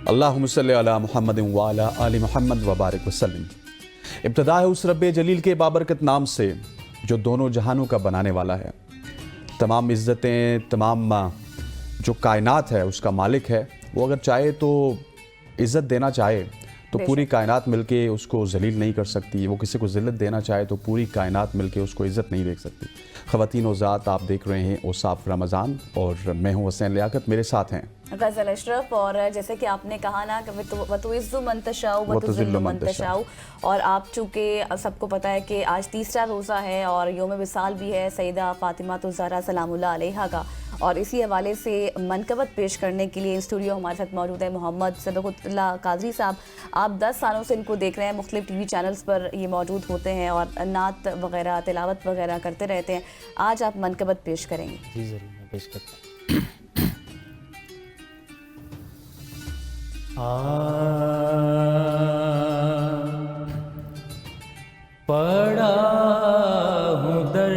اللہم صلی علی محمد وعلی آل محمد وبارک وسلم۔ ابتدا ہے اس رب جلیل کے بابرکت نام سے جو دونوں جہانوں کا بنانے والا ہے۔ تمام عزتیں، تمام جو کائنات ہے اس کا مالک ہے۔ وہ اگر چاہے تو عزت دینا چاہے تو پوری کائنات مل کے اس کو ذلیل نہیں کر سکتی، وہ کسی کو ذلت دینا چاہے تو پوری کائنات مل کے اس کو عزت نہیں دے سکتی۔ خواتین و ذات، آپ دیکھ رہے ہیں اوصاف رمضان اور میں ہوں حسین لیاقت، میرے ساتھ ہیں غزل اشرف۔ اور جیسے کہ آپ نے کہا نا کہ وَتُعِزُّ مَن تَشَاءُ وَتُذِلُّ مَن تَشَاءُ، اور آپ چونکہ سب کو پتہ ہے کہ آج تیسرا روزہ ہے اور یوم وصال بھی ہے سیدہ فاطمہ الزہرا سلام اللہ علیہا کا، اور اسی حوالے سے منقبت پیش کرنے کے لیے اسٹوڈیو ہمارے ساتھ موجود ہے محمد صدیق اللہ قادری صاحب۔ آپ 10 سالوں سے ان کو دیکھ رہے ہیں، مختلف ٹی وی چینلز پر یہ موجود ہوتے ہیں اور نعت وغیرہ تلاوت وغیرہ کرتے رہتے ہیں۔ آج آپ منقبت پیش کریں گے؟ جی ضرور، میں پیش کرتا ہوں۔ پڑا ہوں در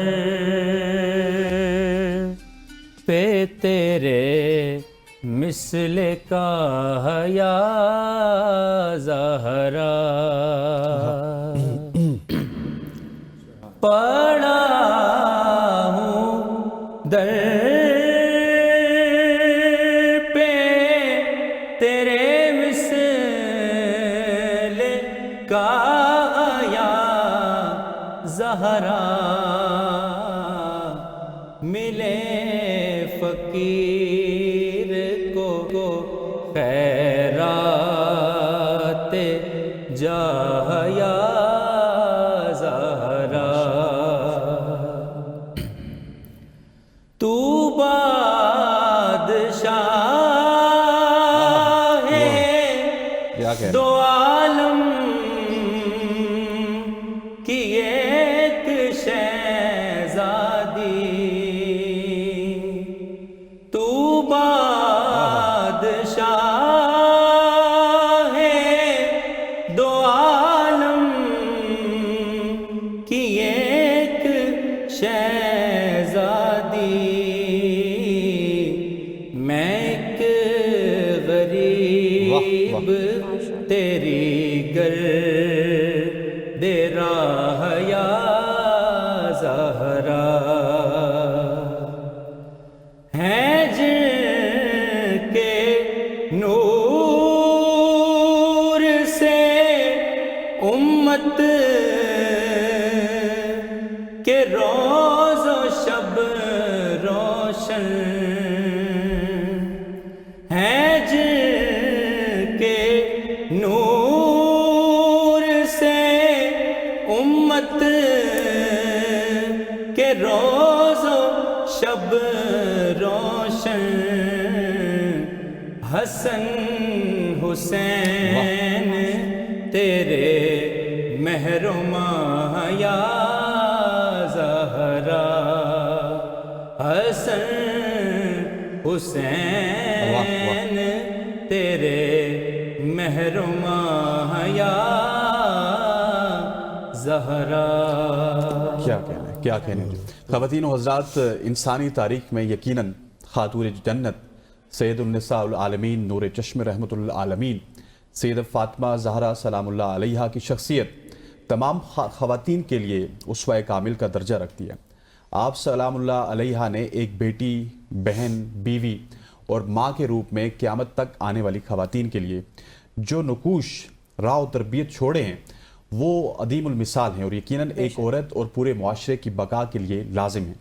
پہ تیرے مثل کا یا زہرا، پڑا ہوں در پہ تیرے زہرا، ملے فقیر کو خیرات جاہ یا زہرا، تو بادشاہ ہے دو عالم کی ایک شہزادی، تو بادشاہ ہے دو عالم کی ایک شہزادی، میں ایک غریب تیری گرد راہ یا زہرا، ہے جن کے نور سے امت کے روز و شب روشن، ہے جن کے نور سے امت کے روز و شب روشن، حسن حسین تیرے محرماں یا زہرا، حسن حسین تیرے محرماں یا زہرا۔ کیا کہنے خواتین و حضرات، انسانی تاریخ میں یقیناً خاتون جنت سید النساء العالمین نور چشم رحمت العالمین سید فاطمہ زہرا سلام اللہ علیہا کی شخصیت تمام خواتین کے لیے اسوہ کامل کا درجہ رکھتی ہے۔ آپ سلام اللہ علیہا نے ایک بیٹی، بہن، بیوی اور ماں کے روپ میں قیامت تک آنے والی خواتین کے لیے جو نقوش راہ و تربیت چھوڑے ہیں وہ عدیم المثال ہیں، اور یقیناً ایک عورت اور پورے معاشرے کی بقا کے لیے لازم ہے۔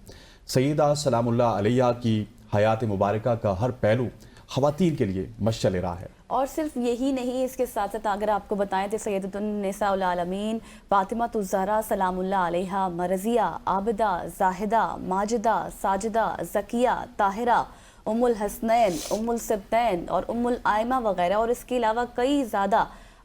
سیدہ سلام اللہ علیہا کی حیات مبارکہ کا ہر پہلو خواتین کے لیے مشعل راہ ہے۔ اور صرف یہی نہیں، اس کے ساتھ ساتھ اگر آپ کو بتائیں تو سیدۃ النساء العالمین فاطمہ الزہرا سلام اللہ علیہا مرضیہ، عابدہ، زاہدہ، ماجدہ، ساجدہ، زکیہ، طاہرہ، ام الحسنین، ام السبتین اور ام الائمہ وغیرہ، اور اس کے علاوہ کئی زیادہ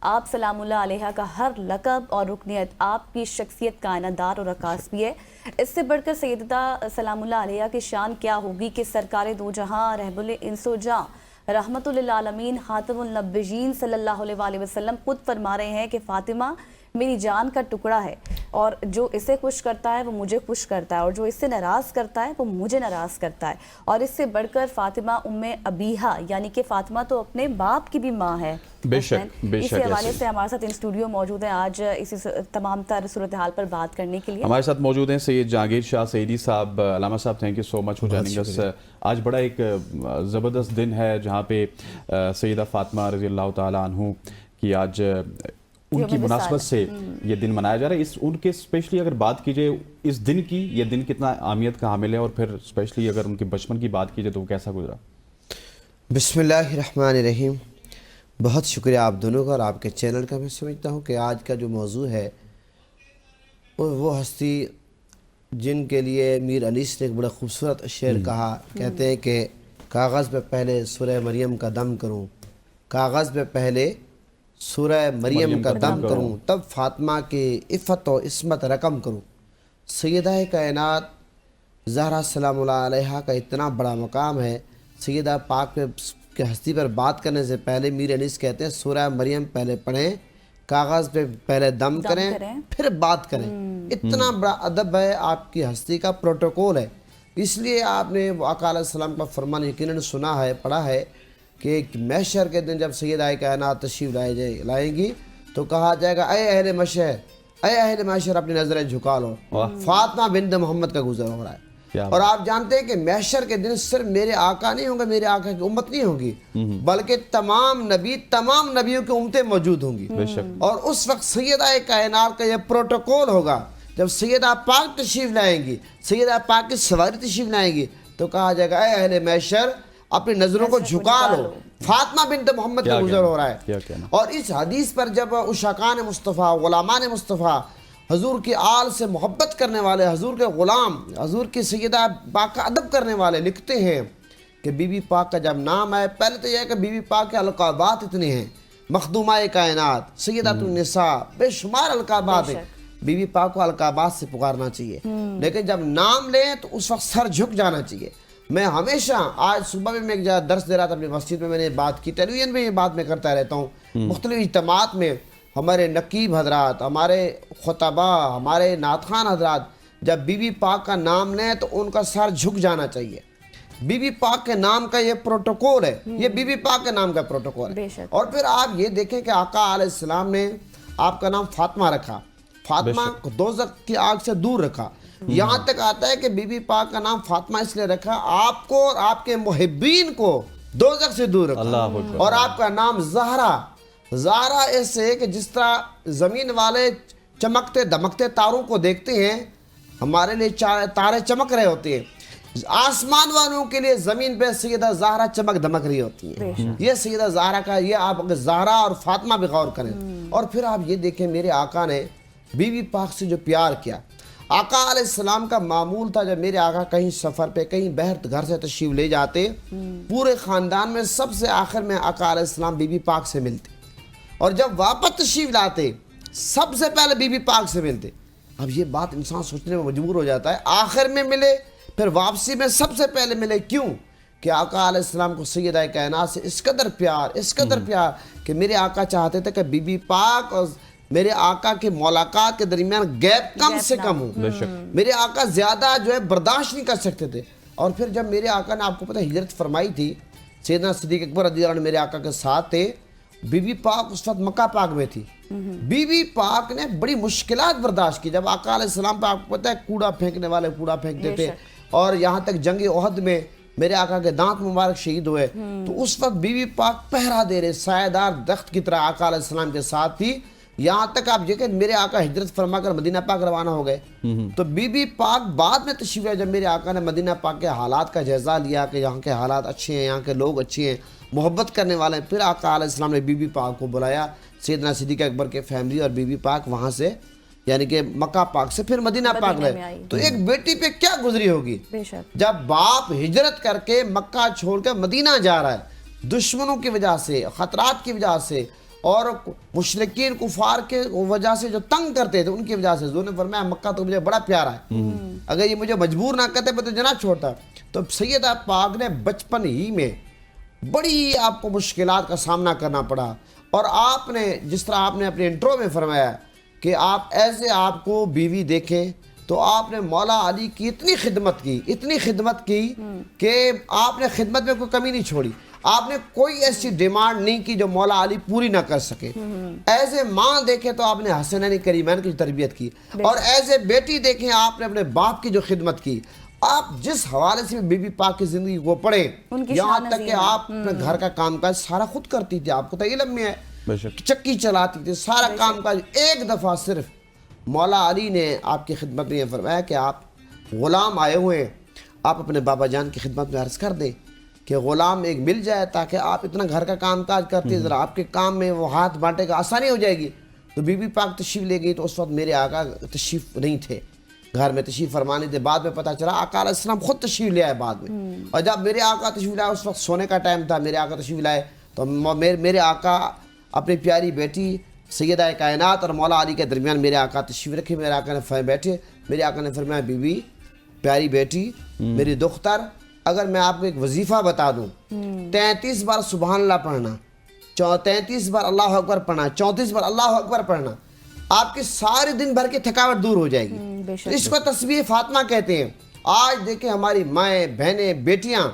آپ سلام اللہ علیہ کا ہر لقب اور رکنیت آپ کی شخصیت کا آئینہ دار اور عکاس بھی ہے۔ اس سے بڑھ کر سیدہ سلام اللہ علیہ کی شان کیا ہوگی کہ سرکار دو جہاں رحم الانس و جاں رحمت للعالمین خاتم النبیین صلی اللہ علیہ وآلہ وسلم خود فرما رہے ہیں کہ فاطمہ میری جان کا ٹکڑا ہے اور جو اسے خوش کرتا ہے وہ مجھے خوش کرتا ہے اور جو اس سے ناراض کرتا ہے وہ مجھے ناراض کرتا ہے. اور اس سے بڑھ کر فاطمہ ام ابیہا یعنی کہ فاطمہ تو اپنے باپ کی بھی ماں ہے. بے شک بے شک. اسی حوالے سے ہمارے ساتھ ان اسٹوڈیو موجود ہیں آج اسی تمام تر صورتحال پر بات کرنے کے لیے. ہمارے ساتھ موجود ہیں سید جہانگیر شاہ سعیدی صاحب. علامہ صاحب thank you so much for joining us. آج بڑا ایک زبردست دن ہے جہاں پہ سیدہ فاطمہ رضی اللہ تعالیٰ عنہ کی آج ان کی مناسبت سے یہ دن منایا جا رہا ہے. ان کے اسپیشلی اگر بات کیجئے اس دن کی, یہ دن کتنا اہمیت کا حامل ہے, اور پھر اسپیشلی اگر ان کے بچپن کی بات کیجئے تو وہ کیسا گزرا؟ بسم اللہ الرحمن الرحیم. بہت شکریہ آپ دونوں کا اور آپ کے چینل کا. میں سمجھتا ہوں کہ آج کا جو موضوع ہے وہ ہستی جن کے لیے میر انیس نے ایک بڑا خوبصورت شعر کہا. کہتے ہیں کہ کاغذ پہ پہلے سورہ مریم کا دم کروں, کاغذ پہ پہلے سورہ مریم کا دم کروں, تب فاطمہ کی عفت و عصمت رقم کروں. سیدہ کائنات زہرا سلام اللہ علیہا کا اتنا بڑا مقام ہے. سیدہ پاک کے ہستی پر بات کرنے سے پہلے میر انیس کہتے ہیں سورہ مریم پہلے پڑھیں, کاغذ پہ پہلے دم کریں, پھر بات کریں. اتنا بڑا ادب ہے, آپ کی ہستی کا پروٹوکول ہے. اس لیے آپ نے آقا علیہ السلام کا فرمان یقیناً سنا ہے, پڑھا ہے کہ محشر کے دن جب سیدہ کائنات تشریف لائیں گی تو کہا جائے گا اے اہل محشر, اے اہل محشر اپنی نظریں جھکا لو, فاطمہ بنت محمد کا گزر ہو رہا ہے. اور آپ جانتے ہیں کہ محشر کے دن صرف میرے آقا نہیں ہوں گے, میرے آقا کی امت نہیں ہوگی, بلکہ تمام نبیوں کی امتیں موجود ہوں گی. اور اس وقت سیدہ کائنات کا یہ پروٹوکول ہوگا. جب سیدہ پاک تشریف لائیں گی, سیدہ پاک کی سواری تشریف لائیں گی تو کہا جائے گا اے اہل محشر اپنی نظروں کو جھکا لو, فاطمہ بنت محمد کا گزر ہو رہا ہے. اور اس حدیث پر جب عشاقان مصطفیٰ, غلامان مصطفیٰ, حضور کی آل سے محبت کرنے والے, حضور کے غلام, حضور کی سیدہ پاک کا ادب کرنے والے لکھتے ہیں کہ بی بی پاک کا جب نام آئے, پہلے تو یہ ہے کہ بی بی پاک کے القابات اتنے ہیں, مخدومہ کائنات, سیدۃ النساء, بے شمار القابات ہیں. بی بی پاک کو القابات سے پکارنا چاہیے, لیکن جب نام لیں تو اس وقت سر جھک جانا چاہیے. میں ہمیشہ, آج صبح میں ایک جگہ درس دے رہا تھا اپنی مسجد میں نے بات کی, ٹیلی ویژن میں یہ بات میں کرتا رہتا ہوں, مختلف اجتماعات میں ہمارے نقیب حضرات, ہمارے خطبہ, ہمارے نعت خوان حضرات جب بی بی پاک کا نام لیں تو ان کا سر جھک جانا چاہیے. بی بی پاک کے نام کا یہ پروٹوکول ہے, یہ بی بی پاک کے نام کا پروٹوکول ہے. اور پھر آپ یہ دیکھیں کہ آقا علیہ السلام نے آپ کا نام فاطمہ رکھا, فاطمہ کو دوزخ کی آگ سے دور رکھا. یہاں تک آتا ہے کہ بی بی پاک کا نام فاطمہ اس لیے رکھا آپ کو اور آپ کے محبین کو دوزخ سے دور رکھا. اور آپ کا نام زہرا, زہرا ایسے کہ جس طرح زمین والے چمکتے دمکتے تاروں کو دیکھتے ہیں, ہمارے لیے تارے چمک رہے ہوتے ہیں, آسمان والوں کے لیے زمین پہ سیدہ زہرا چمک دمک رہی ہوتی ہیں. یہ سیدہ زہرا کا, یہ آپ زہرا اور فاطمہ بھی غور کریں. اور پھر آپ یہ دیکھیں میرے آقا نے بی بی پاک سے جو پیار کیا. آقا علیہ السلام کا معمول تھا جب میرے آقا کہیں سفر پہ, کہیں باہر گھر سے تشریف لے جاتے, پورے خاندان میں سب سے آخر میں آقا علیہ السلام بی بی پاک سے ملتے, اور جب واپس تشریف لاتے سب سے پہلے بی بی پاک سے ملتے. اب یہ بات انسان سوچنے میں مجبور ہو جاتا ہے, آخر میں ملے پھر واپسی میں سب سے پہلے ملے, کیوں کہ آقا علیہ السلام کو سیدہ کائنات سے اس قدر پیار کہ میرے آقا چاہتے تھے کہ بی بی پاک اور میرے آقا کے ملاقات کے درمیان گیپ کم سے کم ہو. میرے آقا زیادہ جو ہے برداشت نہیں کر سکتے تھے. اور پھر جب میرے آقا نے, آپ کو پتہ ہجرت فرمائی تھی, سیدنا صدیق اکبر رضی اللہ عنہ میرے آقا کے ساتھ تھے, بی بی پاک اس وقت مکہ پاک میں تھی. بی بی پاک نے بڑی مشکلات برداشت کی. جب آقا علیہ السلام پہ آپ کو پتہ ہے کوڑا پھینکنے والے کوڑا پھینکتے تھے, اور یہاں تک جنگ احد میں میرے آقا کے دانت مبارک شہید ہوئے, تو اس وقت بی بی پاک پہرا دے رہے, سایہ دار درخت کی طرح آقا علیہ السلام کے ساتھ تھی. یہاں تک آپ دیکھیں میرے آقا ہجرت فرما کر مدینہ پاک روانہ ہو گئے, تو بی بی پاک بعد میں تشریف لائے. جب میرے آقا نے مدینہ پاک کے حالات کا جائزہ لیا کہ یہاں کے حالات اچھے ہیں, یہاں کے لوگ اچھے ہیں, محبت کرنے والے ہیں, پھر آقا علیہ السلام نے بی بی پاک کو بلایا, سیدنا صدیق اکبر کے فیملی اور بی بی پاک وہاں سے یعنی کہ مکہ پاک سے پھر مدینہ پاک گئے. تو ایک بیٹی پہ کیا گزری ہوگی جب باپ ہجرت کر کے مکہ چھوڑ کے مدینہ جا رہا ہے, دشمنوں کی وجہ سے, خطرات کی وجہ سے, اور مشرکین کفار کے وجہ سے جو تنگ کرتے تھے ان کی وجہ سے. حضور نے فرمایا مکہ تو مجھے بڑا پیارا ہے, اگر یہ مجھے مجبور نہ کرتے میں تو جنت چھوڑتا. تو سیدہ پاک نے بچپن ہی میں بڑی آپ کو مشکلات کا سامنا کرنا پڑا. اور آپ نے جس طرح آپ نے اپنے انٹرو میں فرمایا کہ آپ ایسے آپ کو بیوی دیکھیں تو آپ نے مولا علی کی اتنی خدمت کی کہ آپ نے خدمت میں کوئی کمی نہیں چھوڑی. آپ نے کوئی ایسی ڈیمانڈ نہیں کی جو مولا علی پوری نہ کر سکے. ایز اے ماں دیکھیں تو آپ نے حسنین کریمین کی تربیت کی, اور ایز اے بیٹی دیکھیں آپ نے اپنے باپ کی جو خدمت کی. آپ جس حوالے سے بی بی پاک کی زندگی کو پڑھیں, یہاں تک کہ آپ اپنے گھر کا کام کاج سارا خود کرتی تھی. آپ کو تو علم میں ہے, چکی چلاتی تھی, سارا کام کاج. ایک دفعہ صرف مولا علی نے آپ کی خدمت میں یہ فرمایا کہ آپ غلام آئے ہوئے ہیں, آپ اپنے بابا جان کی خدمت میں عرض کر دیں کہ غلام ایک مل جائے تاکہ آپ اتنا گھر کا کام کاج کرتے ذرا آپ کے کام میں وہ ہاتھ بانٹے کا آسانی ہو جائے گی. تو بی بی پاک تشریف لے گئی, تو اس وقت میرے آقا تشریف نہیں تھے, گھر میں تشریف فرمانے تھے. بعد میں پتہ چلا آقا علیہ السلام خود تشریف لے آئے بعد میں, اور جب میرے آقا تشریف لائے اس وقت سونے کا ٹائم تھا. میرے آقا تشریف لائے تو میرے آقا اپنی پیاری بیٹی سیدہ کائنات اور مولا علی کے درمیان میرے آقا تشریف رکھے. میرے آقا نے بیٹھے, میرے آقا نے فرمایا بی بی پیاری بیٹی میری دختر, اگر میں آپ کو ایک وظیفہ بتا دوں, 33 بار سبحان اللہ پڑھنا, 33 بار اللہ اکبر پڑھنا, 34 بار اللہ اکبر پڑھنا, آپ کے سارے دن بھر کی تھکاوٹ دور ہو جائے گی. اس کو تسبیح فاطمہ کہتے ہیں. آج دیکھیں ہماری مائیں بہنیں بیٹیاں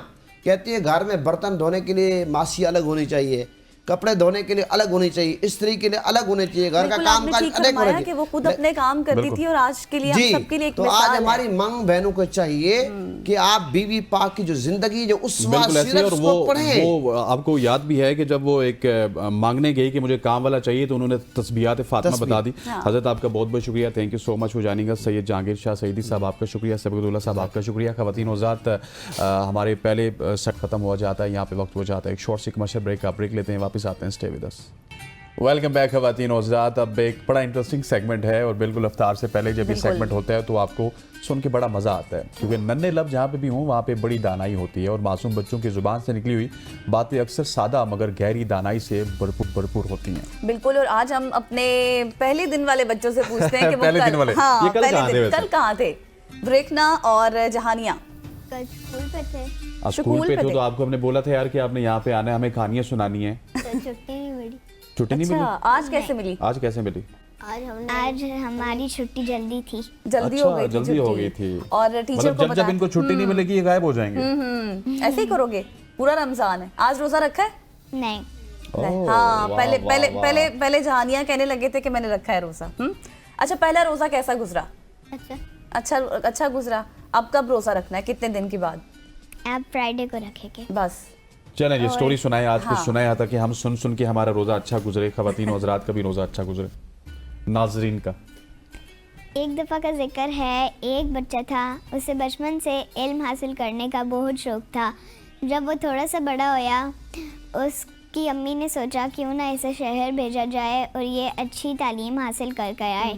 کہتی ہیں گھر میں برتن دھونے کے لیے ماسی الگ ہونی چاہیے, کپڑے دھونے کے لیے الگ ہونے چاہیے, استری کے لیے الگ ہونے چاہیے, گھر کا کام کاج الگ ہونا چاہیے. کہ وہ خود اپنے کام کرتی تھی, اور آج کے لیے ہم سب کے لیے ایک تو مثال آج ہے. ہماری ماں بہنوں کو چاہیے کہ آپ بی بی پاک کی جو زندگی جو اسوہ سیرت اس کو پڑھیں. وہ آپ کو یاد بھی ہے کہ جب وہ ایک مانگنے گئی کہ مجھے کام والا چاہیے تو انہوں نے تسبیحات فاطمہ بتا دی. حضرت آپ کا بہت بہت شکریہ, thank you so much for joining us. Syed Jahangir Shah Saeedi صاحب آپ کا شکریہ, سبقت اللہ صاحب آپ کا شکریہ. خواتین حضرات, ہمارے پہلے سیٹ ختم ہوا جاتا ہے, یہاں پہ وقت ہو جاتا ہے ایک شارٹ سی کمرشل بریک کا. بریک لیتے ہیں, واپس آتے ہیں, stay with us. Welcome back خواتین و حضرات. اب ایک بڑا انٹرسٹنگ سیگمنٹ ہے, اور بالکل افطار سے پہلے جب یہ سیگمنٹ ہوتا ہے تو آپ کو سن کے بڑا مزہ آتا ہے, کیونکہ ننھے لفظ جہاں پہ بھی ہوں وہاں پہ بڑی دانائی ہوتی ہے, اور معصوم بچوں کی زبان سے نکلی ہوئی باتیں اکثر سادہ مگر گہری دانائی سے بھرپور ہوتی ہیں. بالکل, اور آج ہم اپنے پہلے دن والے بچوں سے پوچھتے ہیں کہ وہ پہلے دن والے یہ کل کہاں تھے؟ ریکنا اور جہانیہ کل اسکول پہ تھے. اسکول پہ تھے, تو آپ کو ہم نے بولا تھا یار کہ آپ نے یہاں پہ آنا ہے, ہمیں کہانیاں سنانی ہیں. چھٹی نہیں ملی. چھٹی نہیں ملی؟ آج کیسے ملی؟ آج کیسے ملی؟ آج ہماری چھٹی جلدی تھی. جلدی ہو گئی تھی. اور ٹیچر کو جب ان کو چھٹی نہیں ملے گی یہ غائب ہو جائیں گے. ایسے ہی کرو گے؟ پورا رمضان ہے, آج روزہ رکھا ہے؟ نہیں. ہاں, پہلے جہانیاں کہنے لگے تھے کہ میں نے رکھا ہے روزہ. اچھا, پہلا روزہ کیسا گزرا؟ اچھا گزرا. اب کب روزہ رکھنا ہے, کتنے دن کے بعد؟ آپ فرائیڈے کو رکھیں گے. بس چلیں جی, سٹوری سنائیں. آج کچھ سنایا تھا کہ ہم سن کے ہمارا روزہ اچھا گزرے, خواتین و حضرات کا بھی روزہ اچھا گزرے, ناظرین کا. ایک دفعہ کا ذکر ہے, ایک بچہ تھا, اسے بچپن سے علم حاصل کرنے کا بہت شوق تھا. جب وہ تھوڑا سا بڑا ہویا, اس کی امی نے سوچا کیوں نہ اسے شہر بھیجا جائے اور یہ اچھی تعلیم حاصل کر کے آئے.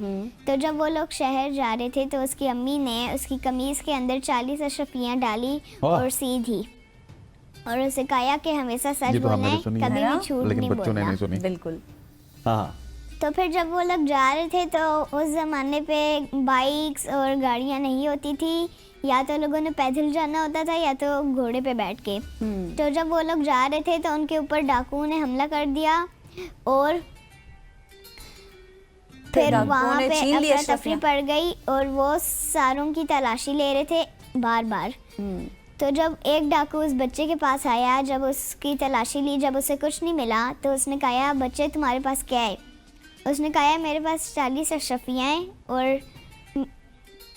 تو جب وہ لوگ شہر جا رہے تھے تو اس کی امی نے اس کی قمیض کے اندر 40 اشرفیاں ڈالی اور سی دی, اور اسے کہا کہ ہمیشہ سچ بولنا ہے, کبھی بھی جھوٹ نہیں بولنا. بالکل. ہاں. تو پھر جب وہ لوگ جا رہے تھے تو اس زمانے پہ بائکس اور گاڑیاں نہیں ہوتی تھی, یا تو لوگوں نے پیدل جانا ہوتا تھا یا تو گھوڑے پہ بیٹھ کے. تو جب وہ لوگ جا رہے تھے تو ان کے اوپر ڈاکوؤں نے حملہ کر دیا, اور پھر وہاں پہ افراتفری پڑ گئی, اور وہ ساروں کی تلاشی لے رہے تھے بار بار. تو جب ایک ڈاکو اس بچے کے پاس آیا, جب اس کی تلاشی لی, جب اسے کچھ نہیں ملا تو اس نے کہا بچے تمہارے پاس کیا ہے؟ اس نے کہا میرے پاس 40 اشرفیاں ہیں. اور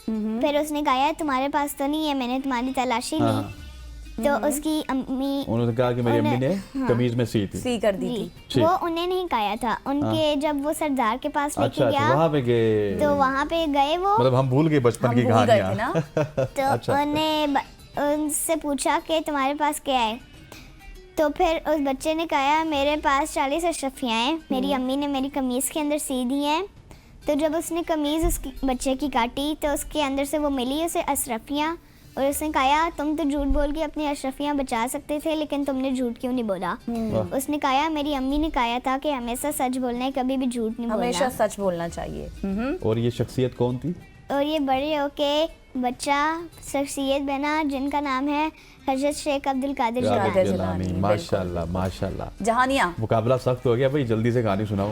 پھر اس نے کہا تمہارے پاس تو نہیں ہے, میں نے تمہاری تلاشی لی. تو اس کی امی, انہوں نے کہا کہ میری امی نے قمیض میں سی کر دی تھی. وہ انہیں نہیں کہا تھا, ان کے جب وہ سردار کے پاس لے کے گیا وہاں پہ گئے, تو وہاں پہ گئے. وہ مطلب ہم بھول گئے بچپن کی کہانیاں. تو انہیں ان سے پوچھا کہ تمہارے پاس کیا ہے؟ تو پھر اس بچے نے کہا میرے پاس 40 اشرفیاں ہیں, میری امی نے میری قمیض کے اندر سی دی ہیں. تو جب اس نے قمیض اس بچے کی کاٹی تو اس کے اندر سے وہ ملی اسے اشرفیاں, اور اس نے کہا تم تو جھوٹ بول کے اپنی اشرفیاں بچا سکتے تھے, لیکن تم نے جھوٹ کیوں نہیں بولا؟ اس نے کہا میری امی نے کہا تھا کہ ہمیشہ سچ بولنا ہے, کبھی بھی جھوٹ نہیں بولنا, ہمیشہ سچ بولنا چاہیے. اور یہ شخصیت کون تھی؟ اور یہ بڑے ہو کے بچہ شخصیت بنا جن کا نام ہے حضرت شیخ عبدالقادر جیلانی. ماشاءاللہ ماشاءاللہ. جہانیہ, مقابلہ سخت ہو گیا بھائی, جلدی سے کہانی سناؤ.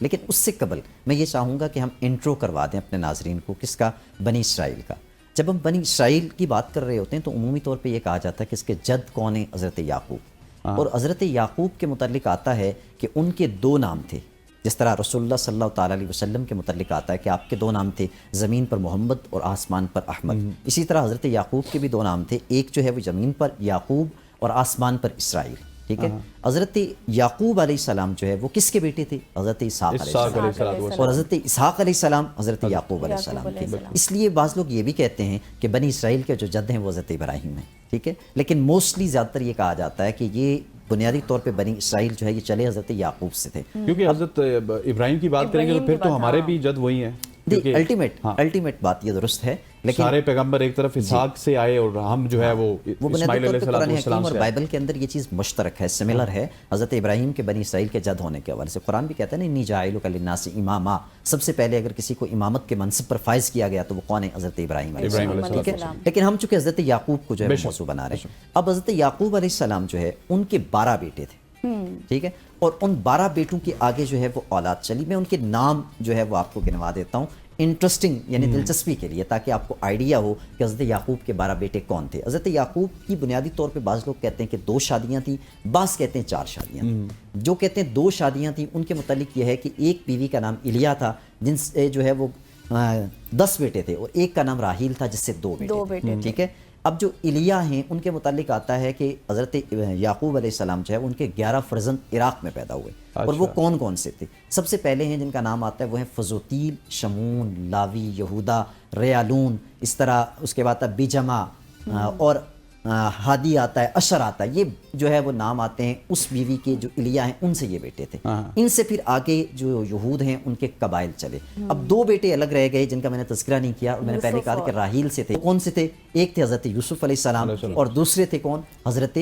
لیکن اس سے قبل میں یہ چاہوں گا کہ ہم انٹرو کروا دیں اپنے ناظرین کو، کس کا؟ بنی اسرائیل کا۔ جب ہم بنی اسرائیل کی بات کر رہے ہوتے ہیں تو عمومی طور پہ یہ کہا جاتا ہے کہ اس کے جد کون ہیں؟ حضرت یعقوب۔ اور حضرت یعقوب کے متعلق آتا ہے کہ ان کے 2 نام تھے، جس طرح رسول اللہ صلی اللہ تعالیٰ علیہ وسلم کے متعلق آتا ہے کہ آپ کے 2 نام تھے، زمین پر محمد اور آسمان پر احمد۔ اسی طرح حضرت یعقوب کے بھی 2 نام تھے، ایک جو ہے وہ زمین پر یعقوب اور آسمان پر اسرائیل، ٹھیک ہے۔ حضرت یعقوب علیہ السلام جو ہے وہ کس کے بیٹے تھے؟ حضرت اسحاق علیہ السلام، اور حضرت اسحاق علیہ السلام حضرت یعقوب علیہ السلام کے۔ اس لیے بعض لوگ یہ بھی کہتے ہیں کہ بنی اسرائیل کے جو جد ہیں وہ حضرت ابراہیم ہیں، ٹھیک ہے، لیکن موسٹلی زیادہ تر یہ کہا جاتا ہے کہ یہ بنیادی طور پہ بنی اسرائیل جو ہے یہ چلے حضرت یعقوب سے تھے، کیونکہ حضرت ابراہیم کی بات کریں گے تو پھر تو ہمارے بھی جد وہی ہیں۔ الٹیمیٹ بات یہ درست ہے، لیکن سارے پیغمبر ایک طرف اسحاق سے آئے اور ہم جو ہے وہ بنیادی طور پہ قرآن حکیم اور بائبل کے اندر یہ چیز مشترک ہے، سملر ہے حضرت ابراہیم کے بنی اسرائیل کے جد ہونے کے حوالے سے۔ قرآن بھی کہتا ہے نا انی جاعلک للناس اماما، سب سے پہلے اگر کسی کو امامت کے منصب پر فائز کیا گیا تو وہ کون ہے؟ حضرت ابراہیم علیہ السلام، ٹھیک ہے۔ لیکن ہم چونکہ حضرت یعقوب کو جو ہے موضوع بنا رہے ہیں، اب حضرت یعقوب علیہ السلام جو ہے ان کے 12 بیٹے تھے، ٹھیک ہے، اور ان 12 بیٹوں کے آگے جو ہے وہ اولاد چلی۔ میں ان کے نام جو ہے وہ آپ کو گنوا دیتا ہوں، انٹرسٹنگ یعنی دلچسپی کے لیے، تاکہ آپ کو آئیڈیا ہو کہ حضرت یعقوب کے 12 بیٹے کون تھے۔ حضرت یعقوب کی بنیادی طور پہ بعض لوگ کہتے ہیں کہ 2 شادیاں تھیں، بعض کہتے ہیں 4 شادیاں تھیں۔ جو کہتے ہیں 2 شادیاں تھیں ان کے متعلق یہ ہے کہ ایک بیوی کا نام الیا تھا جن سے جو ہے وہ 10 بیٹے تھے، اور ایک کا نام راحیل تھا جس سے 2 بیٹے تھے، ٹھیک ہے۔ اب جو الیا ہیں ان کے متعلق آتا ہے کہ حضرت یعقوب علیہ السلام جو ہے ان کے 11 فرزند عراق میں پیدا ہوئے، اور وہ کون کون سے تھے؟ سب سے پہلے ہیں جن کا نام آتا ہے وہ ہیں فزوتیل، شمون، لاوی، یہودا، ریالون، اس طرح اس کے بعد بیجما اور ہادی آتا ہے، اشر آتا ہے۔ یہ جو ہے وہ نام آتے ہیں اس بیوی کے جو الیا ہیں ان سے یہ بیٹے تھے۔ ان سے پھر آگے جو یہود ہیں ان کے قبائل چلے۔ اب 2 بیٹے الگ رہ گئے جن کا میں نے تذکرہ نہیں کیا، اور میں نے پہلے کہا کہ راحیل سے تھے۔ کون سے تھے؟ ایک تھے حضرت یوسف علیہ السلام، اور دوسرے تھے کون؟ حضرت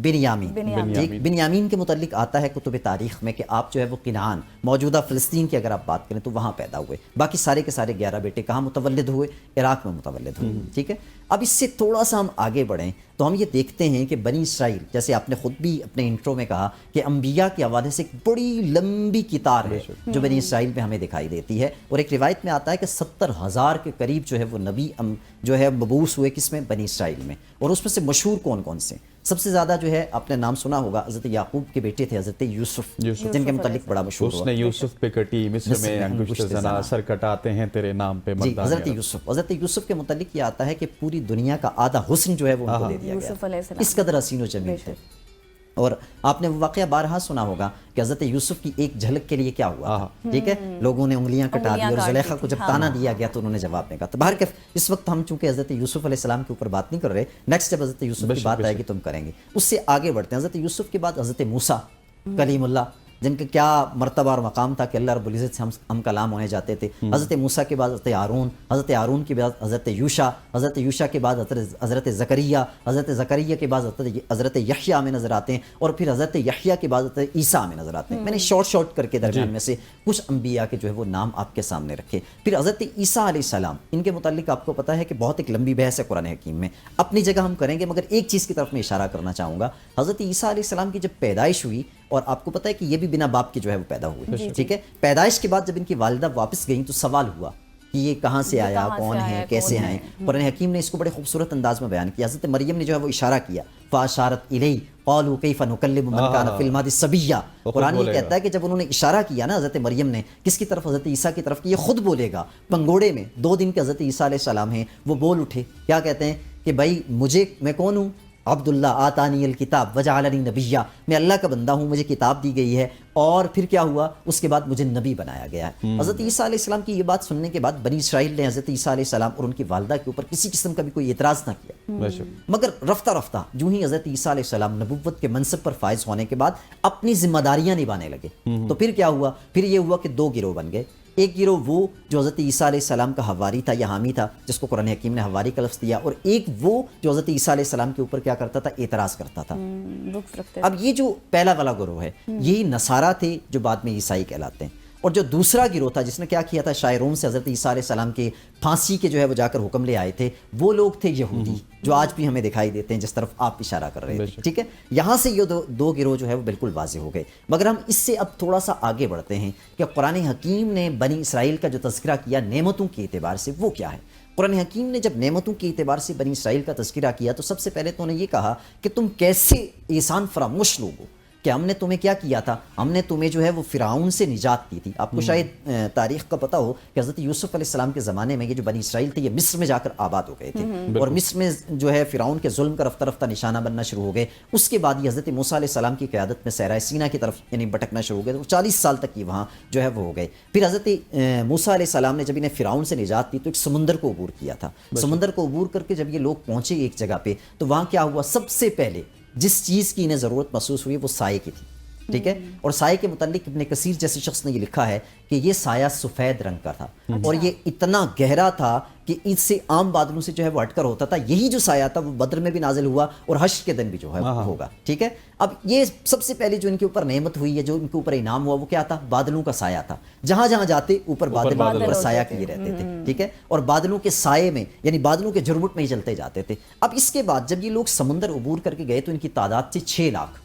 بنیامین کے متعلق آتا ہے کتب تاریخ میں کہ آپ جو ہے وہ کنعان، موجودہ فلسطین کی اگر آپ بات کریں تو وہاں پیدا ہوئے۔ باقی سارے کے سارے 11 بیٹے کہاں متولد ہوئے؟ عراق میں متولد ہوئے، ٹھیک ہے۔ اب اس سے تھوڑا سا ہم آگے بڑھیں تو ہم یہ دیکھتے ہیں کہ بنی اسرائیل، جیسے آپ نے خود بھی اپنے انٹرو میں کہا کہ انبیاء کے حوالے سے ایک بڑی لمبی قطار ہے جو بنی اسرائیل میں ہمیں دکھائی دیتی ہے، اور ایک روایت میں آتا ہے کہ 70,000 کے قریب جو ہے وہ نبی جو ہے مبعوث ہوئے کس میں؟ بنی اسرائیل میں۔ اور اس میں سے مشہور کون کون سے؟ سب سے زیادہ جو ہے آپ نے نام سنا ہوگا حضرت یعقوب کے بیٹے تھے حضرت یوسف، جن کے متعلق بڑا مشہور ہوا، اس نے یوسف پہ کٹی مصر میں انگشت زنا، سر کٹاتے ہیں تیرے نام پہ مردان۔ حضرت یوسف کے متعلق یہ آتا ہے کہ پوری دنیا کا آدھا حسن جو ہے وہ ان کو دے دیا گیا، اس قدر حسین و جمیل تھے۔ اور آپ نے وہ واقعہ بارہا سنا ہوگا کہ حضرت یوسف کی ایک جھلک کے لیے کیا ہوا تھا، ٹھیک ہے، لوگوں نے انگلیاں کٹا دی، اور زلیخا کو جب تانا دیا گیا تو انہوں نے جواب میں کہا۔ تو بہرکیف اس وقت ہم چونکہ حضرت یوسف علیہ السلام کے اوپر بات نہیں کر رہے، نیکسٹ جب حضرت یوسف کی بات آئے گی تو ہم کریں گے۔ اس سے آگے بڑھتے ہیں، حضرت یوسف کے بعد حضرت موسیٰ کلیم اللہ، جن کا کیا مرتبہ اور مقام تھا کہ اللہ رب العزت سے ہم کلام ہونے جاتے تھے۔ حضرت موسیٰ کے بعد حضرت ہارون، حضرت ہارون کے بعد حضرت یوشع، حضرت یوشع کے بعد حضرت زکریا، حضرت زکریا کے بعد حضرت یحییٰ میں نظر آتے ہیں، اور پھر حضرت یحییٰ کے بعد حضرت عیسیٰ میں نظر آتے ہیں۔ میں نے شارٹ کر کے درمیان میں سے کچھ انبیاء کے جو ہے وہ نام آپ کے سامنے رکھے۔ پھر حضرت عیسیٰ علیہ السلام، ان کے متعلق آپ کو پتہ ہے کہ بہت ایک لمبی بحث ہے قرآن حکیم میں، اپنی جگہ ہم کریں گے، مگر ایک چیز کی طرف میں اشارہ کرنا چاہوں گا۔ حضرت عیسیٰ علیہ السلام کی جب پیدائش ہوئی، اور آپ کو پتہ ہے کہ یہ بھی بنا باپ کے جو ہے وہ پیدا ہوئے، ٹھیک ہے، پیدائش کے بعد جب ان کی والدہ واپس گئیں تو سوال ہوا کہ یہ کہاں سے آیا، کون ہے، کیسے آئے۔ قرآن حکیم نے اس کو بڑے خوبصورت انداز میں بیان کیا۔ حضرت مریم نے جو ہے وہ اشارہ کیا، فاشارت الیہ قالوا کیف نکلم من کان فی المہد صبیا۔ قرآن یہ کہتا ہے کہ جب انہوں نے اشارہ کیا نا حضرت مریم نے، کس کی طرف؟ حضرت عیسیٰ کی طرف، کہ یہ خود بولے گا۔ پنگوڑے میں 2 دن کے حضرت عیسیٰ علیہ السلام ہیں، وہ بول اٹھے، کیا کہتے ہیں کہ بھائی میں کون ہوں؟ عبداللہ آتانی الکتاب وجعلنی نبیہ، میں اللہ کا بندہ ہوں، مجھے کتاب دی گئی ہے، اور پھر کیا ہوا؟ اس کے بعد مجھے نبی بنایا گیا ہے۔ حضرت عیسیٰ علیہ السلام کی یہ بات سننے کے بعد بنی اسرائیل نے حضرت عیسیٰ علیہ السلام اور ان کی والدہ کے اوپر کسی قسم کا بھی کوئی اعتراض نہ کیا، مگر رفتہ رفتہ جو ہی حضرت عیسیٰ علیہ السلام نبوت کے منصب پر فائز ہونے کے بعد اپنی ذمہ داریاں نبھانے لگے، تو پھر کیا ہوا؟ پھر یہ ہوا کہ 2 گروہ بن گئے۔ ایک گروہ وہ جو حضرت عیسیٰ علیہ السلام کا حواری تھا یا حامی تھا، جس کو قرآن حکیم نے حواری کا لفظ دیا، اور ایک وہ جو حضرت عیسیٰ علیہ السلام کے اوپر کیا کرتا تھا؟ اعتراض کرتا تھا۔ اب یہ جو پہلا والا گروہ ہے، یہی نصارہ تھے جو بعد میں عیسائی کہلاتے ہیں، اور جو دوسرا گروہ تھا جس نے کیا کیا تھا، شاعرون سے حضرت عیسیٰ علیہ السلام کے پھانسی کے جو ہے وہ جا کر حکم لے آئے تھے، وہ لوگ تھے یہودی، جو آج بھی ہمیں دکھائی دیتے ہیں جس طرف آپ اشارہ کر رہے تھے. ٹھیک ہے، یہاں سے یہ دو گروہ جو ہے وہ بالکل واضح ہو گئے. مگر ہم اس سے اب تھوڑا سا آگے بڑھتے ہیں کہ قرآن حکیم نے بنی اسرائیل کا جو تذکرہ کیا نعمتوں کے اعتبار سے وہ کیا ہے. قرآن حکیم نے جب نعمتوں کے اعتبار سے بنی اسرائیل کا تذکرہ کیا تو سب سے پہلے تو انہیں یہ کہا کہ تم کیسے احسان فراموش لوگ ہو، کہ ہم نے تمہیں کیا کیا تھا، ہم نے تمہیں جو ہے وہ فرعون سے نجات دی تھی. آپ کو شاید تاریخ کا پتہ ہو کہ حضرت یوسف علیہ السلام کے زمانے میں یہ جو بنی اسرائیل تھے یہ مصر میں جا کر آباد ہو گئے تھے، اور مصر میں جو ہے فرعون کے ظلم کا رفتہ رفتہ نشانہ بننا شروع ہو گئے. اس کے بعد یہ حضرت موسیٰ علیہ السلام کی قیادت میں صحرائے سینا کی طرف یعنی بھٹکنا شروع ہو گئے. تو 40 سال تک یہ وہاں جو ہے وہ ہو گئے. پھر حضرت موسیٰ علیہ السلام نے جب انہیں فرعون سے نجات دی تو ایک سمندر کو عبور کیا تھا. سمندر کو عبور کر کے جب یہ لوگ پہنچے ایک جگہ پہ تو وہاں کیا ہوا، سب سے پہلے جس چیز کی انہیں ضرورت محسوس ہوئی وہ سائے کی تھی. ٹھیک ہے، اور سائے کے متعلق ابن کثیر جیسے شخص نے یہ لکھا ہے کہ یہ سایہ سفید رنگ کا تھا اور یہ اتنا گہرا تھا کہ اس سے عام بادلوں سے جو ہے وہ ہٹ کر ہوتا تھا. یہی جو سایہ تھا وہ بدر میں بھی نازل ہوا اور حشر کے دن بھی جو ہے ہوگا. ٹھیک ہے، اب یہ سب سے پہلے جو ان کے اوپر نعمت ہوئی ہے، جو ان کے اوپر انعام ہوا وہ کیا تھا، بادلوں کا سایہ تھا. جہاں جہاں جاتے اوپر بادل اوپر سایہ کیے رہتے تھے. ٹھیک ہے، اور بادلوں کے سائے میں یعنی بادلوں کے جھرمٹ میں ہی چلتے جاتے تھے. اب اس کے بعد جب یہ لوگ سمندر عبور کر کے گئے تو ان کی تعداد تھی 6 لاکھ.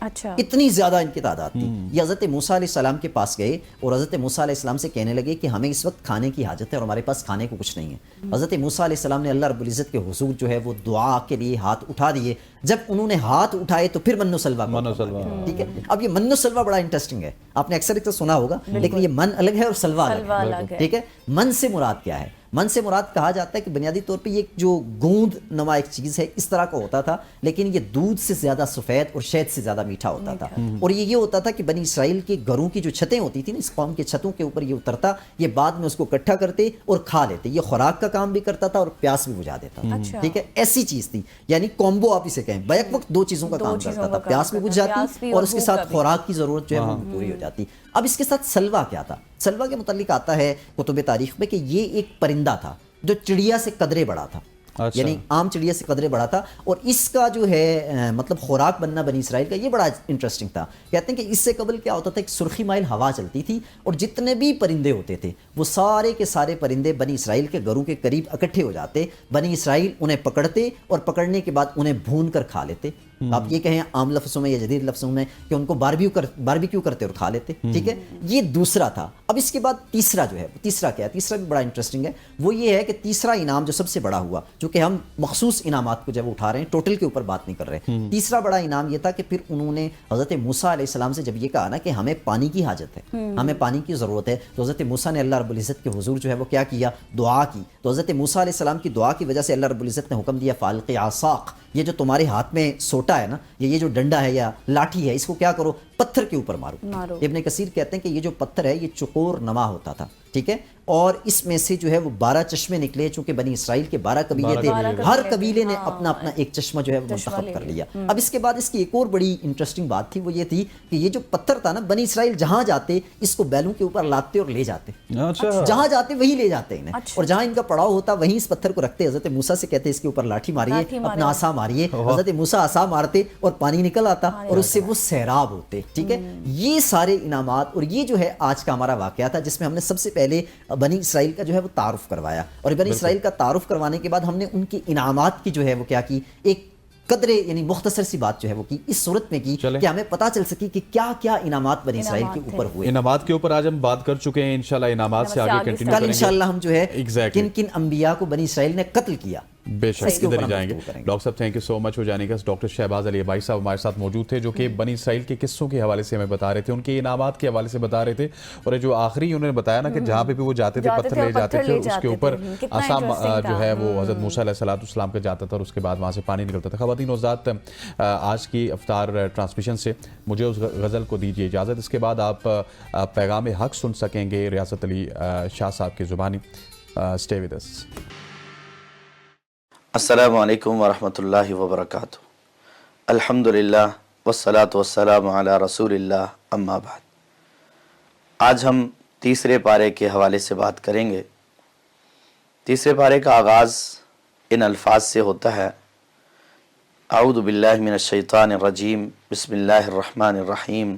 اچھا، اتنی زیادہ ان کی تعداد تھی. یہ حضرت موسیٰ علیہ السلام کے پاس گئے اور حضرت موسیٰ علیہ السلام سے کہنے لگے کہ ہمیں اس وقت کھانے کی حاجت ہے اور ہمارے پاس کھانے کو کچھ نہیں ہے. حضرت موسیٰ علیہ السلام نے اللہ رب العزت کے حضور جو ہے وہ دعا کے لیے ہاتھ اٹھا دیے. جب انہوں نے ہاتھ اٹھائے تو پھر من و سلوہ. ٹھیک ہے، اب یہ من و سلوہ بڑا انٹرسٹنگ ہے، آپ نے اکثر سنا ہوگا، لیکن یہ من الگ ہے اور سلوہ الگ ہے. ٹھیک ہے، من سے مراد کیا ہے؟ من سے مراد کہا جاتا ہے کہ بنیادی طور پہ یہ جو گوند نما ایک چیز ہے اس طرح کا ہوتا تھا، لیکن یہ دودھ سے زیادہ سفید اور شہد سے زیادہ میٹھا ہوتا تھا. اور یہ ہوتا تھا کہ بنی اسرائیل کے گھروں کی جو چھتیں ہوتی تھیں نا، اس قوم کے چھتوں کے اوپر یہ اترتا، یہ بعد میں اس کو اکٹھا کرتے اور کھا لیتے. یہ خوراک کا کام بھی کرتا تھا اور پیاس بھی بجھا دیتا تھا. ٹھیک ہے، ایسی چیز تھی، یعنی کومبو آپ اسے کہیں، بیک وقت 2 چیزوں کا کام کرتا تھا، پیاس بھی بجھ جاتی اور اس کے ساتھ خوراک کی ضرورت جو ہے وہ پوری ہو جاتی. اب اس کے ساتھ سلوہ کیا تھا؟ سلوہ کے متعلق آتا ہے کتب تاریخ میں کہ یہ ایک پرندہ تھا جو چڑیا سے قدرے بڑا تھا. یعنی عام چڑیا سے قدرے بڑا تھا، اور اس کا جو ہے مطلب خوراک بننا بنی اسرائیل کا یہ بڑا انٹرسٹنگ تھا. کہتے ہیں کہ اس سے قبل کیا ہوتا تھا، ایک سرخی مائل ہوا چلتی تھی اور جتنے بھی پرندے ہوتے تھے وہ سارے کے سارے پرندے بنی اسرائیل کے گھروں کے قریب اکٹھے ہو جاتے. بنی اسرائیل انہیں پکڑتے اور پکڑنے کے بعد انہیں بھون کر کھا لیتے. آپ یہ کہیں عام لفظوں میں یا جدید لفظوں میں کہ ان کو باربیکیو کرتے اور کھا لیتے. ٹھیک ہے، یہ دوسرا تھا. اب اس کے بعد تیسرا جو ہے، تیسرا کیا ہے؟ تیسرا بھی بڑا انٹرسٹنگ ہے. وہ یہ ہے کہ تیسرا انعام جو سب سے بڑا ہوا، جو کہ ہم مخصوص انعامات کو جب اٹھا رہے ہیں ٹوٹل کے اوپر بات نہیں کر رہے، تیسرا بڑا انعام یہ تھا کہ پھر انہوں نے حضرت موسیٰ علیہ السلام سے جب یہ کہا نا کہ ہمیں پانی کی حاجت ہے، ہمیں پانی کی ضرورت ہے، تو حضرت موسیٰ نے اللہ رب العزت کے حضور جو ہے وہ کیا کیا، دعا کی. تو حضرت موسیٰ علیہ السلام کی دعا کی وجہ سے اللہ رب العزت نے حکم دیا فالق عصاک، یہ جو تمہارے ہاتھ میں سوٹا ہے نا، یہ جو ڈنڈا ہے یا لاٹھی ہے، اس کو کیا کرو، پتھر کے اوپر مارو. ابن کثیر کہتے ہیں کہ یہ جو پتھر ہے یہ چقور نما ہوتا تھا. ٹھیک ہے، اور اس میں سے جو ہے وہ 12 چشمے نکلے. چونکہ بنی اسرائیل کے 12 قبیلے تھے، ہر قبیلے نے اپنا اپنا ایک چشمہ جو ہے وہ منتخب کر لیا. اب اس کے بعد اس کی ایک اور بڑی انٹرسٹنگ بات تھی، وہ یہ تھی کہ یہ جو پتھر تھا نا، بنی اسرائیل جہاں جاتے اس کو بیلوں کے اوپر لاتے اور لے جاتے. جہاں جاتے وہی لے جاتے انہیں، اور جہاں ان کا پڑاؤ ہوتا وہیں اس پتھر کو رکھتے. حضرت موسیٰ سے کہتے اس کے اوپر لاٹھی ماریے، اپنا عصا ماریے. حضرت موسیٰ عصا مارتے اور پانی نکل آتا اور اس سے وہ سیراب ہوتے. ٹھیک ہے، یہ سارے انعامات. اور یہ جو ہے آج کا ہمارا واقعہ تھا جس میں ہم نے سب سے پہلے بنی اسرائیل کا جو ہے وہ تعارف کروایا. اور بنی اسرائیل کا تعارف کروانے کے بعد ہم نے ان کی انعامات کی جو ہے وہ کیا کی، ایک قدرے یعنی مختصر سی بات جو ہے وہ کی اس صورت میں کی کہ ہمیں پتہ چل سکی کہ کیا کیا انعامات بنی اسرائیل کے اوپر ہوئے. انعامات کے اوپر آج ہم بات کر چکے ہیں، انشاءاللہ انعامات سے آگے کنٹینیو کریں گے. کل انشاءاللہ ہم جو ہے کن کن انبیاء کو بنی اسرائیل نے قتل کیا بے شک ادھر ہی جائیں گے. ڈاکٹر صاحب تھینک یو سو مچ ہو جانے کا. ڈاکٹر شہباز علی عبائی صاحب ہمارے ساتھ موجود تھے جو کہ بنی اسرائیل کے قصوں کے حوالے سے ہمیں بتا رہے تھے، ان کے انعامات کے حوالے سے بتا رہے تھے. اور جو آخری انہوں نے بتایا نا کہ جہاں پہ بھی وہ جاتے تھے پتھر لے جاتے تھے، اس کے اوپر عصا جو ہے وہ حضرت موسیٰ علیہ السلام کا جاتا تھا اور اس کے بعد وہاں سے پانی نکلتا تھا. خواتین و حضرات، آج کی افطار ٹرانسمیشن سے مجھے اس غزل کو دیجیے اجازت. اس کے بعد آپ پیغام حق سن سکیں گے ریاست علی شاہ صاحب کی زبانی. Stay with us. السلام علیکم ورحمۃ اللہ وبرکاتہ. الحمدللہ والصلاة والسلام علی رسول اللہ، اما بعد. آج ہم تیسرے پارے کے حوالے سے بات کریں گے. تیسرے پارے کا آغاز ان الفاظ سے ہوتا ہے: اعوذ باللہ من الشیطان الرجیم، بسم اللہ الرحمن الرحیم.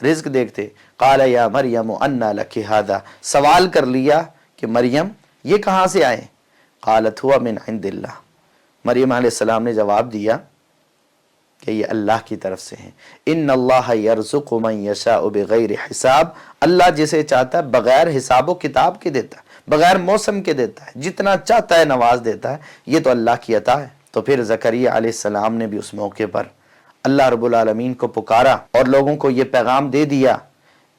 رزق دیکھتے. قال یا مریم انا لک ھذا، سوال کر لیا کہ مریم یہ کہاں سے آئے؟ قالت ہوا من عند اللہ، مریم علیہ السلام نے جواب دیا کہ یہ اللہ کی طرف سے ہیں. ان اللہ یرزق من یشاء بغیر حساب، اللہ جسے چاہتا ہے بغیر حساب و کتاب کے دیتا ہے، بغیر موسم کے دیتا ہے، جتنا چاہتا ہے نواز دیتا ہے. یہ تو اللہ کی عطا ہے. تو پھر زکریا علیہ السلام نے بھی اس موقع پر اللہ رب العالمین کو پکارا اور لوگوں کو یہ پیغام دے دیا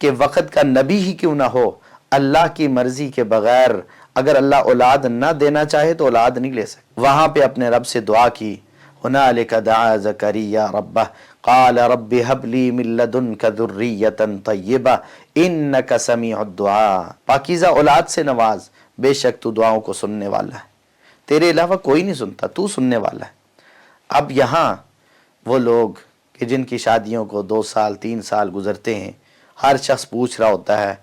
کہ وقت کا نبی ہی کیوں نہ ہو، اللہ کی مرضی کے بغیر اگر اللہ اولاد نہ دینا چاہے تو اولاد نہیں لے سکتے. وہاں پہ اپنے رب سے دعا کی. ہنالک دعا زکریا ربہ قال رب هب لی من لدنک ذریۃ طیبہ انک سمیع الدعاء، پاکیزہ اولاد سے نواز، بے شک تو دعاؤں کو سننے والا ہے، تیرے علاوہ کوئی نہیں سنتا، تو سننے والا ہے. اب یہاں وہ لوگ کہ جن کی شادیوں کو 2 سال 3 سال گزرتے ہیں، ہر شخص پوچھ رہا ہوتا ہے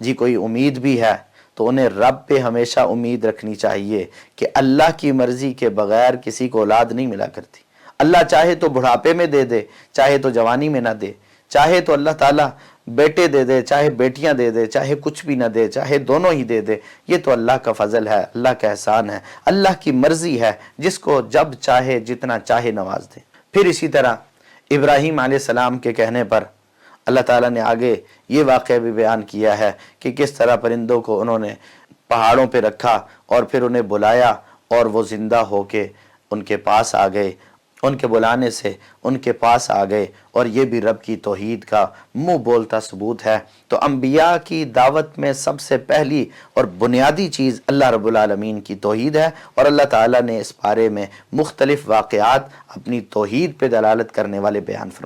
جی کوئی امید بھی ہے، تو انہیں رب پہ ہمیشہ امید رکھنی چاہیے کہ اللہ کی مرضی کے بغیر کسی کو اولاد نہیں ملا کرتی. اللہ چاہے تو بڑھاپے میں دے دے، چاہے تو جوانی میں نہ دے، چاہے تو اللہ تعالیٰ بیٹے دے دے، چاہے بیٹیاں دے دے، چاہے کچھ بھی نہ دے، چاہے دونوں ہی دے دے. یہ تو اللہ کا فضل ہے، اللہ کا احسان ہے، اللہ کی مرضی ہے، جس کو جب چاہے جتنا چاہے نواز دے. پھر اسی طرح ابراہیم علیہ السلام کے کہنے پر اللہ تعالیٰ نے آگے یہ واقعہ بھی بیان کیا ہے کہ کس طرح پرندوں کو انہوں نے پہاڑوں پہ رکھا اور پھر انہیں بلایا اور وہ زندہ ہو کے ان کے پاس آ گئے، ان کے بلانے سے ان کے پاس آ گئے. اور یہ بھی رب کی توحید کا منہ بولتا ثبوت ہے. تو انبیاء کی دعوت میں سب سے پہلی اور بنیادی چیز اللہ رب العالمین کی توحید ہے، اور اللہ تعالیٰ نے اس بارے میں مختلف واقعات اپنی توحید پہ دلالت کرنے والے بیان فرمائے.